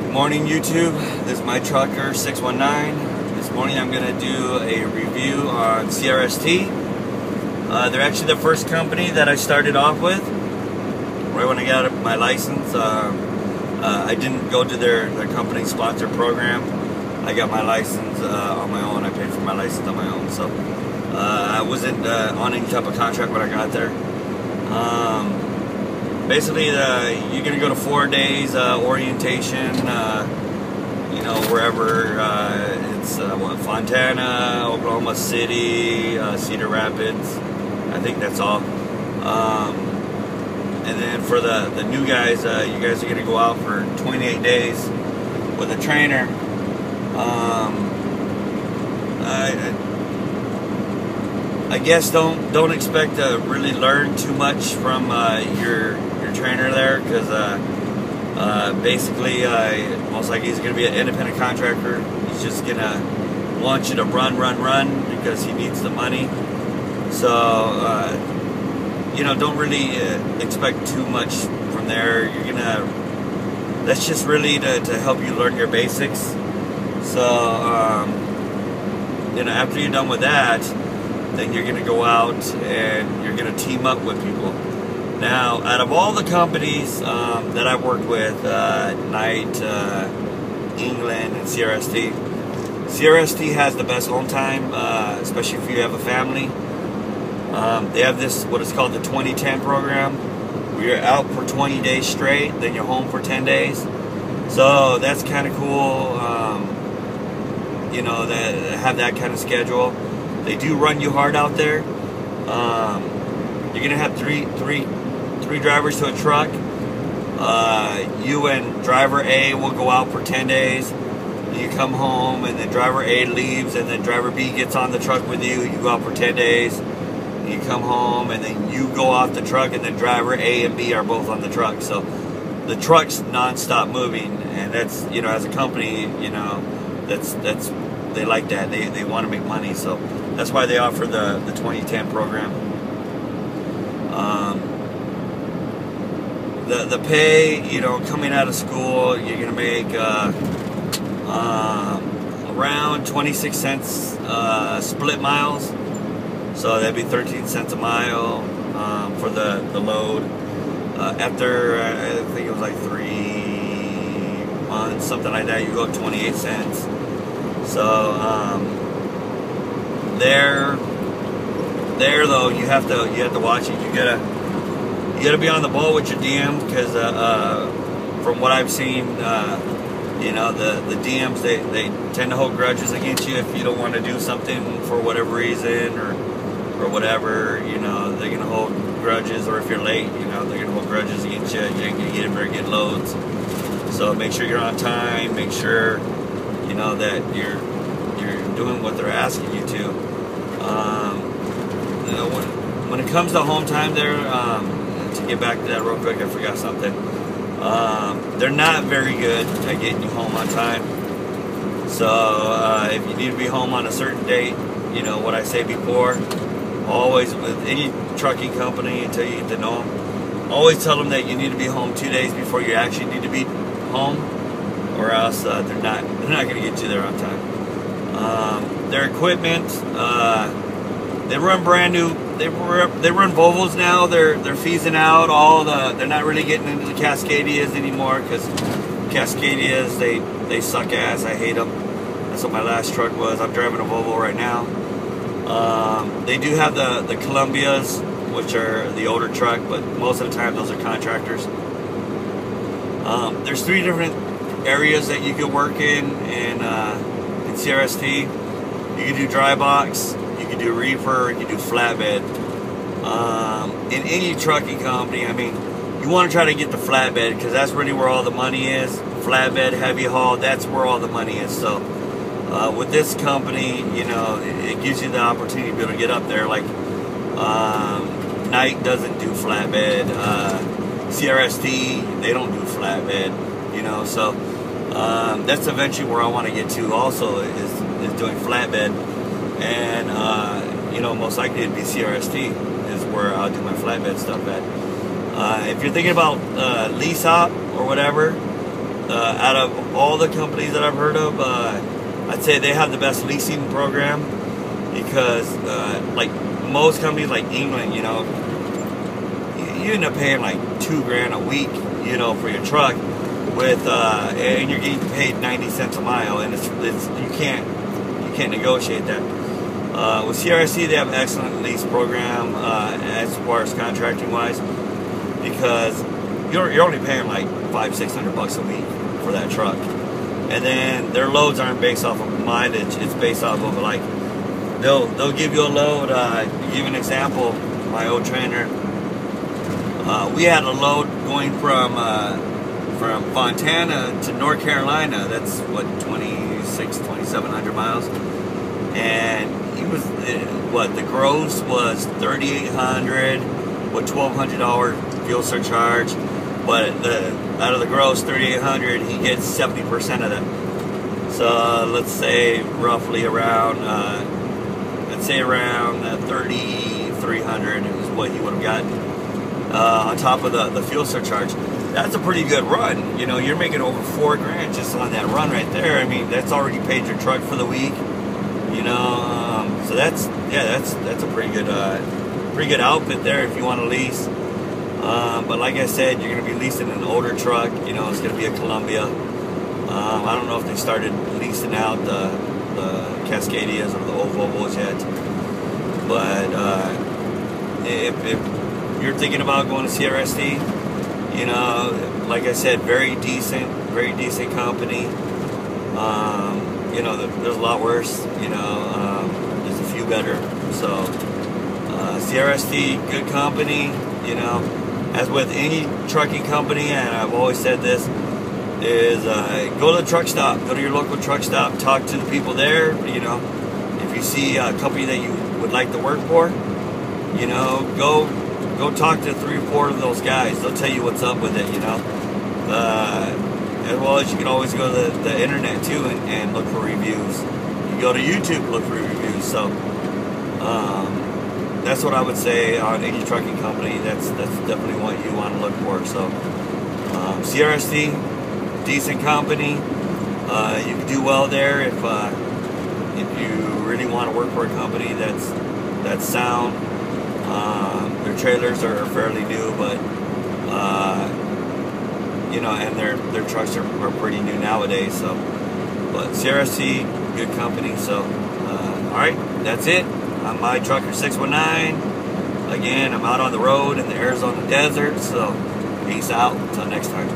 Good morning, YouTube. This is my trucker 619. This morning I'm going to do a review on Crst. They're actually the first company that I started off with. Right when I got my license, I didn't go to their company sponsor program. I got my license on my own. I paid for my license on my own. So I wasn't on any type of contract when I got there. Basically, you're going to go to 4 days orientation, you know, wherever it's Fontana, Oklahoma City, Cedar Rapids. I think that's all. And then for the new guys, you guys are going to go out for 28 days with a trainer. I guess don't expect to really learn too much from your trainer there, because basically most likely he's going to be an independent contractor. He's just going to want you to run because he needs the money. So you know, don't really expect too much from there. You're gonna, that's just really to help you learn your basics. So you know, after you're done with that, then you're gonna go out and you're gonna team up with people. Now, out of all the companies that I've worked with, Knight, England, and Crst has the best home time, especially if you have a family. They have this, what is called the 20-10 program, where you're out for 20 days straight, then you're home for 10 days. So that's kind of cool, you know, that have that kind of schedule. They do run you hard out there. You're gonna have three drivers to a truck. You and driver A will go out for 10 days. You come home, and then driver A leaves, and then driver B gets on the truck with you. You go out for 10 days. You come home, and then you go off the truck, and then driver A and B are both on the truck. So the truck's non-stop moving, and that's, you know, as a company, you know, that's they like that. They want to make money, so that's why they offer the 20-10 program. The pay, you know, coming out of school, you're gonna make around 26 cents split miles. So that'd be 13 cents a mile for the load. After I think it was like 3 months, something like that, you go up 28 cents. So there though, you have to watch it. You gotta be on the ball with your DM, because from what I've seen, you know, the DMs, they tend to hold grudges against you if you don't want to do something for whatever reason, or whatever. You know, they're gonna hold grudges, or if you're late, you know, they're gonna hold grudges against you. You ain't gonna get very good loads. So make sure you're on time. Make sure, you know, that you're doing what they're asking you to. You know, when it comes to home time there, to get back to that real quick, I forgot something. They're not very good at getting you home on time. So if you need to be home on a certain date, you know what I say before, always with any trucking company, until you get to know them, always tell them that you need to be home 2 days before you actually need to be home, or else they're not going to get you there on time. Their equipment, they run brand new. They run Volvos now. They're phasing out all the. They're not really getting into the Cascadias anymore, because Cascadias, they suck ass. I hate them. That's what my last truck was. I'm driving a Volvo right now. They do have the Columbias, which are the older truck, but most of the time those are contractors. There's 3 different areas that you can work in Crst. You can do dry box, you can do reefer, you can do flatbed. In any trucking company, I mean, you want to try to get the flatbed, because that's really where all the money is. Flatbed, heavy haul, that's where all the money is. So with this company, you know, it gives you the opportunity to be able to get up there. Like Knight doesn't do flatbed, Crst, they don't do flatbed, you know. So that's eventually where I want to get to also, is doing flatbed. And you know, most likely it'd be Crst is where I'll do my flatbed stuff at. If you're thinking about lease op or whatever, out of all the companies that I've heard of, I'd say they have the best leasing program, because like most companies like England, you know, you end up paying like $2,000 a week, you know, for your truck, with and you're getting paid 90 cents a mile, and it's you can't negotiate that. With CRST, they have an excellent lease program as far as contracting wise, because you're only paying like $500-600 a week for that truck, and then their loads aren't based off of mileage. It's based off of, like, they'll give you a load. To give you an example, my old trainer, we had a load going from Fontana to North Carolina. That's what, 2,700 miles, and he was the gross was $3,800 with $1,200 fuel surcharge, but out of the gross $3,800, he gets 70% of that. So let's say roughly around $3,300 is what he would have gotten on top of the fuel surcharge. That's a pretty good run. You know, you're making over $4,000 just on that run right there. I mean, that's already paid your truck for the week. You know, so that's a pretty good outfit there if you want to lease. But like I said, you're going to be leasing an older truck. You know, it's going to be a Columbia. I don't know if they started leasing out the Cascadias or the old Volvos yet. But if you're thinking about going to CRST, you know, like I said, very decent company. You know, there's a lot worse. You know, there's a few better. So CRST, good company. You know, as with any trucking company, and I've always said this, is go to the truck stop, go to your local truck stop, talk to the people there. You know, if you see a company that you would like to work for, you know, go talk to 3 or 4 of those guys. They'll tell you what's up with it. You know, as well as you can always go to the internet too and look for reviews. You go to YouTube, look for reviews. So that's what I would say on any trucking company. That's definitely what you want to look for. So CRST, decent company. You can do well there if you really want to work for a company that's sound. Their trailers are fairly new, but you know, and their trucks are pretty new nowadays. So, but CRST, good company. So, all right, that's it. I'm My Trucker 619. Again, I'm out on the road in the Arizona desert. So, peace out. Until next time.